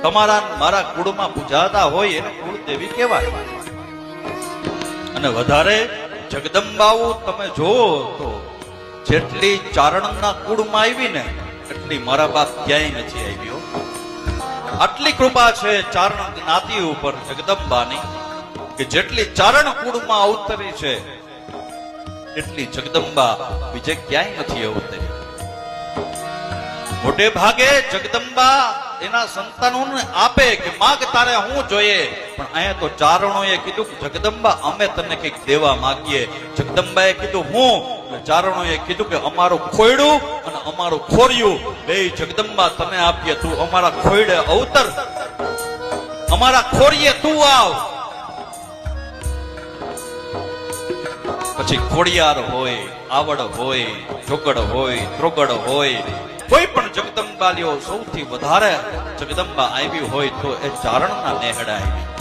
તમારા મારા કુળમાં પૂજાતા હોય એને કુળદેવી કહેવાય. અને વધારે જગદંબાઓ તમે જોવો તો જેટલી ચારણના કુળમાં આવી ને એટલી મારા બાપ ક્યાંય નથી આવ્યો. આટલી કૃપા છે ચારણ જ્ઞાતિ ઉપર જગદંબાની કે જેટલી ચારણ કુળમાં અવતરી છે એટલી જગદંબા બીજે ક્યાંય નથી અવતરી. મોટે ભાગે જગદંબા એના સંતાનોને આપે કે માગ તારે હું જોઈએ, પણ અહીંયા તો ચારણોએ કીધું કે જગદંબા અમે તને કંઈક દેવા માંગીએ. જગદંબાએ કીધું હું, ચારણોએ કીધું કે અમારું ખોયડું અને અમારું ખોરિયું બે જગદંબા તને આપીએ, તું અમારા ખોયડે અવતર, અમારા ખોરિયે તું આવ. પછી ખોડિયાર હોય, આવડ હોય, જોગડ હોય, ત્રોગડ હોય, કોઈ પણ જગદંબાલીઓ સૌથી વધારે જગદંબા આવી હોય તો એ ચારણના નેહડા આવી.